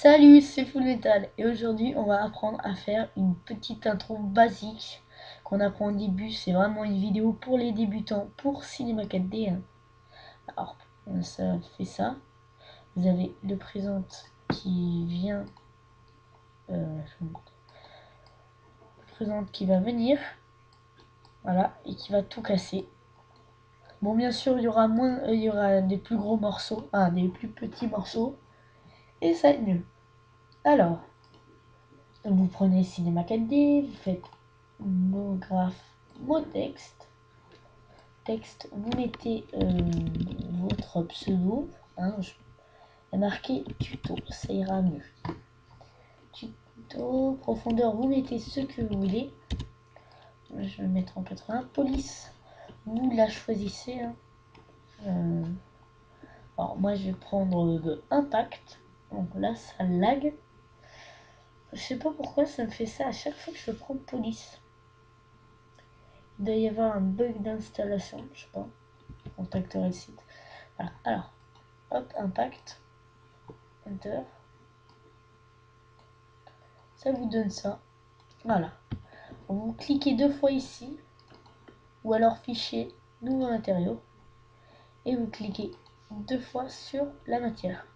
Salut, c'est Full Metal et aujourd'hui on va apprendre à faire une petite intro basique qu'on apprend au début. C'est vraiment une vidéo pour les débutants pour Cinema 4D. Alors ça fait ça. Vous avez le présent qui vient, le présent qui va venir, voilà, et qui va tout casser. Bon, bien sûr il y aura il y aura des plus gros morceaux, des plus petits morceaux et ça va être mieux. Alors vous prenez Cinema 4D, vous faites mot graphe, mot texte. Texte, vous mettez votre pseudo. Il y a marqué tuto, ça ira mieux. Tuto, profondeur, vous mettez ce que vous voulez. Je vais mettre en 80. Police, vous la choisissez. Alors moi je vais prendre impact. Donc là ça lag. Je sais pas pourquoi ça me fait ça à chaque fois que je prends police. Il doit y avoir un bug d'installation, je sais pas. Je contacterai le site. Voilà. Alors, hop, impact, enter. Ça vous donne ça. Voilà. Vous cliquez 2 fois ici, ou alors fichier, nouveau matériau, et vous cliquez 2 fois sur la matière.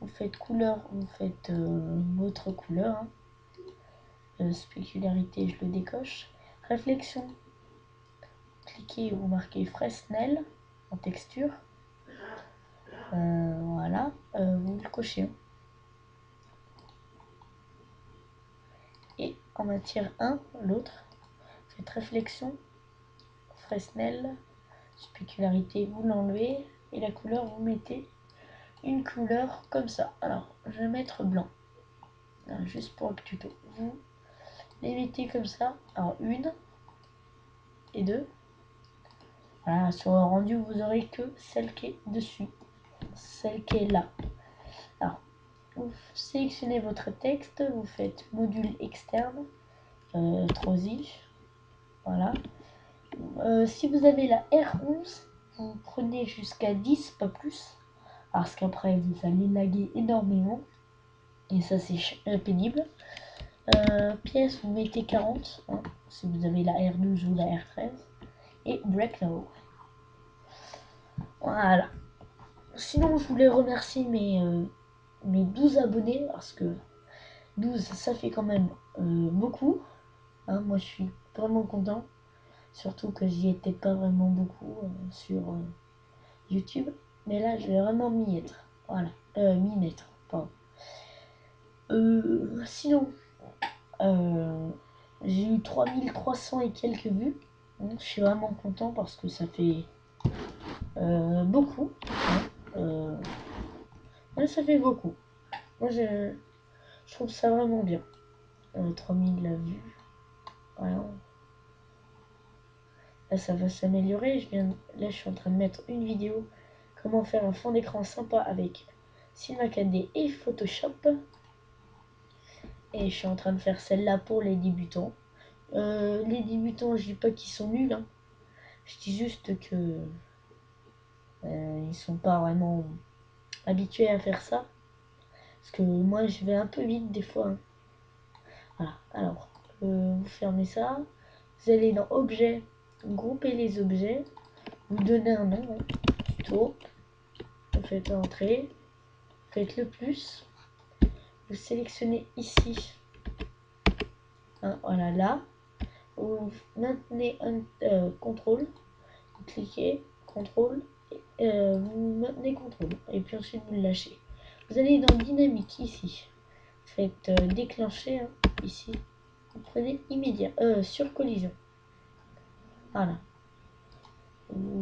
Vous faites couleur, vous faites votre couleur. Spécularité, je le décoche. Réflexion, cliquez, vous marquez Fresnel en texture. Voilà, vous le cochez. Et en matière 1, l'autre, faites réflexion, Fresnel, spécularité, vous l'enlevez, et la couleur, vous mettez une couleur comme ça. Alors, je vais mettre blanc. Alors, juste pour le tuto. Vous les mettez comme ça. Alors, une et deux. Voilà, sur le rendu, vous aurez que celle qui est dessus. Celle qui est là. Alors, vous sélectionnez votre texte, vous faites module externe, Trosi. Voilà. Si vous avez la R11, vous prenez jusqu'à 10, pas plus. Parce qu'après, vous allez laguer énormément. Et ça, c'est pénible. Pièce, vous mettez 40, si vous avez la R12 ou la R13. Et Break Now. Voilà. Sinon, je voulais remercier mes 12 abonnés, parce que 12, ça fait quand même beaucoup. Moi, je suis vraiment content. Surtout que j'y étais pas vraiment beaucoup sur YouTube. Mais là, je vais vraiment m'y être. Voilà. M'y mettre. Pardon. Sinon, j'ai eu 3300 et quelques vues. Je suis vraiment content parce que ça fait beaucoup. Ouais, ça fait beaucoup. Moi, je trouve ça vraiment bien. 3000 la vue. Voilà. Là, ça va s'améliorer. Là, je suis en train de mettre une vidéo. Comment faire un fond d'écran sympa avec Cinema 4D et Photoshop. Et je suis en train de faire celle-là pour les débutants. Les débutants, je dis pas qu'ils sont nuls. Je dis juste que ils sont pas vraiment habitués à faire ça. Parce que moi, je vais un peu vite des fois. Voilà. Alors, vous fermez ça. Vous allez dans Objets, grouper les objets. Vous donnez un nom. Tuto. Vous faites Entrée. Vous faites le plus. Vous sélectionnez ici. Voilà, là. Vous maintenez un contrôle. Vous cliquez, contrôle. Vous maintenez contrôle. Et puis ensuite, vous le lâchez. Vous allez dans Dynamique ici. Faites déclencher ici. Vous prenez immédiat sur collision. Voilà.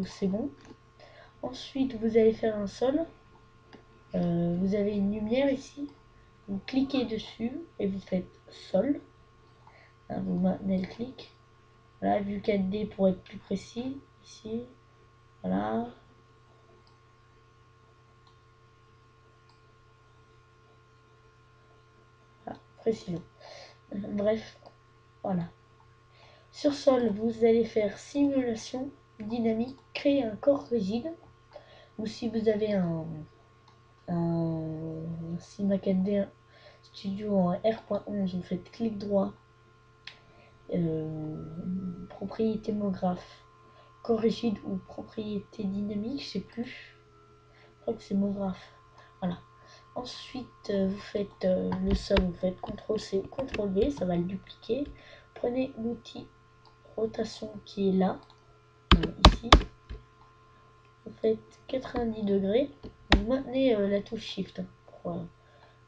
C'est bon. Ensuite, vous allez faire un sol. Vous avez une lumière ici. Vous cliquez dessus et vous faites sol. Vous maintenez le clic. Voilà, vue 4D pour être plus précis. Ici. Voilà. Voilà, précision. Bref, voilà. Sur sol, vous allez faire simulation dynamique, créer un corps rigide. Ou si vous avez un Cinema 4D Studio en R.11, vous faites clic droit, propriété MoGraph, corps rigide ou propriété dynamique, je sais plus. Je crois que c'est MoGraph. Voilà. Ensuite, vous faites le sol, vous faites CTRL-C, CTRL-V, ça va le dupliquer. Prenez l'outil rotation qui est là, ici. Vous faites 90 degrés. Vous maintenez la touche Shift pour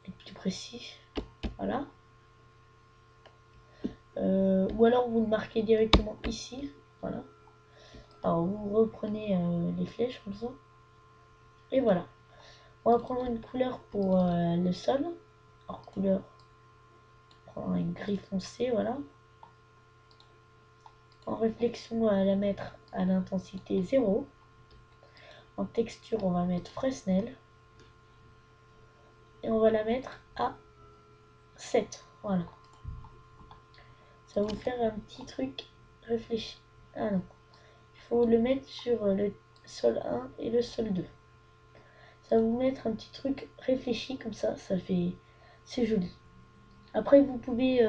être plus précis. Voilà. Ou alors vous le marquez directement ici. Voilà. Alors vous reprenez les flèches comme ça. Et voilà. On va prendre une couleur pour le sol. Alors couleur, on prend un gris foncé, voilà. En réflexion, on va la mettre à l'intensité 0. En texture, on va mettre Fresnel. Et on va la mettre à 7. Voilà. Ça va vous faire un petit truc réfléchi. Ah non. Il faut le mettre sur le sol 1 et le sol 2. Ça va vous mettre un petit truc réfléchi comme ça. Ça fait... C'est joli. Après, vous pouvez...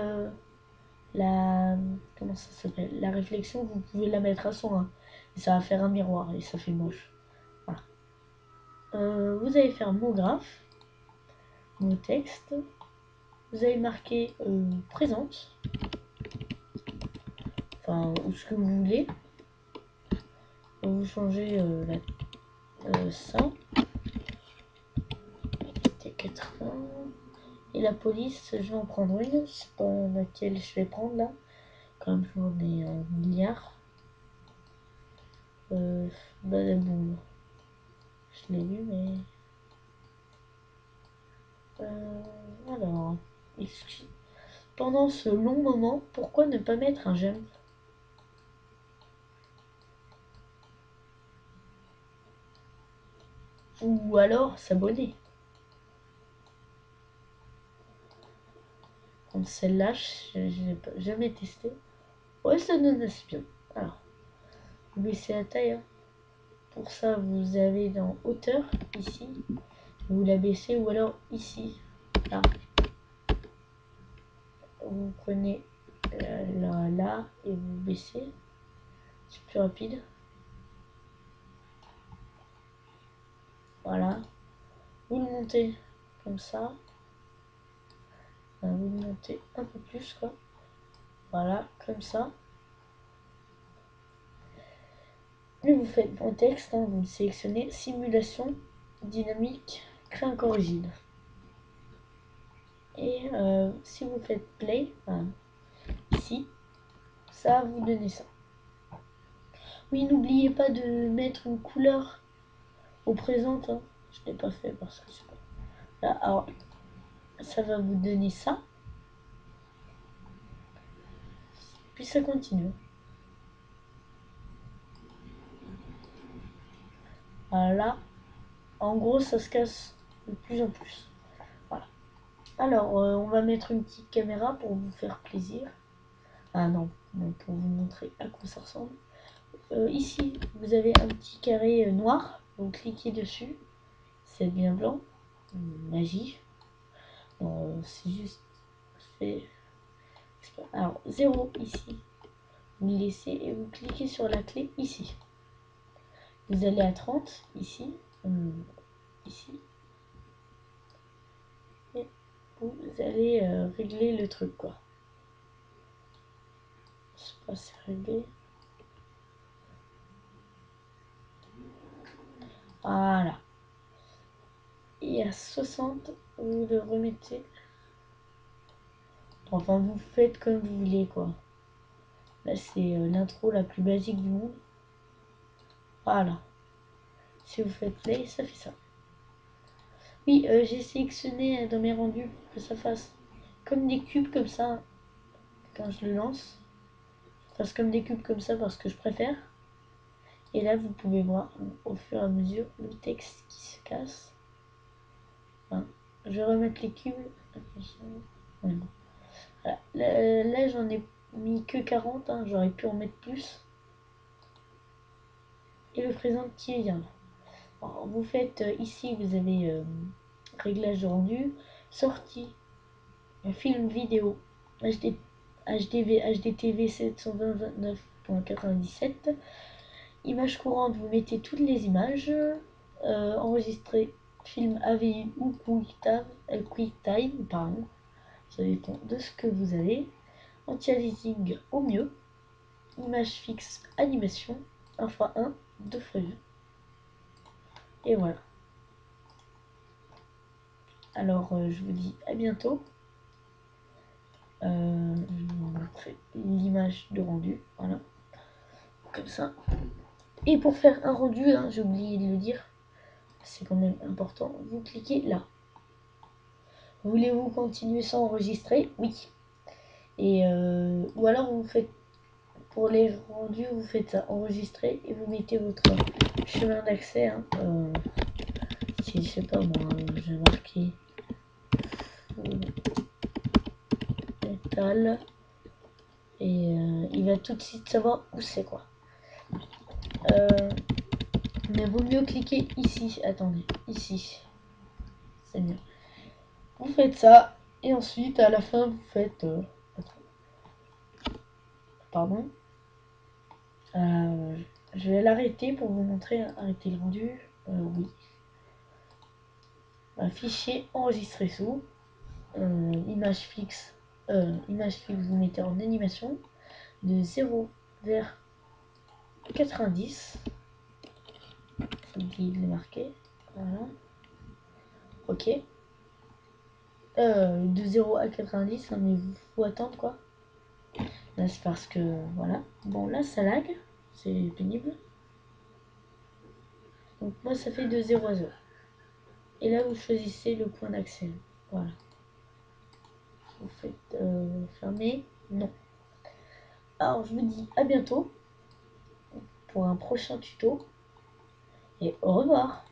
la... Comment ça s'appelle? La réflexion, vous pouvez la mettre à 101. Et ça va faire un miroir et ça fait moche. Voilà. Vous allez faire mot graphe. Mot texte. Vous allez marquer présente. Enfin, ou ce que vous voulez. Vous changez ça. C'était 80. Et la police, je vais en prendre une. Je sais pas laquelle je vais prendre là. Comme j'en ai un milliard. Badaboum. Je l'ai vu, mais... alors... Pendant ce long moment, pourquoi ne pas mettre un j'aime? Ou alors s'abonner. Celle-là, je n'ai jamais testé. Ouais, ça donne assez bien. Alors, vous baissez la taille. Hein. Pour ça, vous avez dans hauteur, ici. Vous la baissez, ou alors ici. Là. Vous prenez là, et vous baissez. C'est plus rapide. Voilà. Vous le montez comme ça. Vous le montez un peu plus, quoi. Voilà, comme ça. Et vous faites bon texte, hein, vous le sélectionnez, simulation, dynamique, crée un corps rigide. Et si vous faites play, ici, ça va vous donner ça. Oui, n'oubliez pas de mettre une couleur au présent. Hein. Je ne l'ai pas fait parce que c'est pas... Là, alors, ça va vous donner ça. Puis ça continue. Voilà. En gros, ça se casse de plus en plus. Voilà. Alors, on va mettre une petite caméra pour vous faire plaisir. Ah non, pour vous montrer à quoi ça ressemble. Ici, vous avez un petit carré noir. Vous cliquez dessus. Ça devient blanc. Magie. C'est juste... Alors, 0 ici. Vous le laissez et vous cliquez sur la clé ici. Vous allez à 30 ici. Ici. Et vous allez régler le truc, quoi. Je sais pas si c'est réglé. Voilà. Et à 60, vous le remettez. Enfin, vous faites comme vous voulez, quoi. Là, c'est l'intro la plus basique du monde. Voilà. Si vous faites play, ça fait ça. Oui, j'ai sélectionné dans mes rendus pour que ça fasse comme des cubes comme ça quand je le lance. Je fasse comme des cubes comme ça parce que je préfère. Et là, vous pouvez voir au fur et à mesure le texte qui se casse. Enfin, je vais remettre les cubes. Voilà. Là, j'en ai mis que 40. Hein. J'aurais pu en mettre plus. Et le présent qui est bien. Alors, vous faites ici, vous avez Réglage de rendu. Sortie. Un film vidéo. HDV, HDTV 720.29.97. Image courante, vous mettez toutes les images. Enregistrer film AVI ou QuickTime, pardon. Ça dépend de ce que vous avez. Anti-aliasing au mieux. Image fixe, animation. 1x1, 2x2. Et voilà. Alors, je vous dis à bientôt. Je vais vous montrer l'image de rendu. Voilà. Comme ça. Et pour faire un rendu, hein, j'ai oublié de le dire, c'est quand même important, vous cliquez là. Voulez-vous continuer sans enregistrer? Oui. Et ou alors vous faites, pour les rendus, vous faites ça, enregistrer, et vous mettez votre chemin d'accès. Hein, si je sais pas moi, je vais marquer mental, et il va tout de suite savoir où c'est quoi. Mais vaut mieux cliquer ici. Attendez, ici. C'est mieux. Vous faites ça. Et ensuite, à la fin, vous faites... pardon. Je vais l'arrêter pour vous montrer. Arrêter le rendu. Oui. Fichier enregistré sous. Image fixe. Image fixe, vous mettez en animation. De 0 vers 90. J'ai oublié de les marquer. Voilà. Ok. De 0 à 90, hein, mais il faut attendre quoi. Là c'est parce que voilà. Bon là ça lag, c'est pénible. Donc moi ça fait de 0 à 0. Et là vous choisissez le point d'accès. Voilà. Vous faites fermer. Non. Alors je vous dis à bientôt pour un prochain tuto. Et au revoir.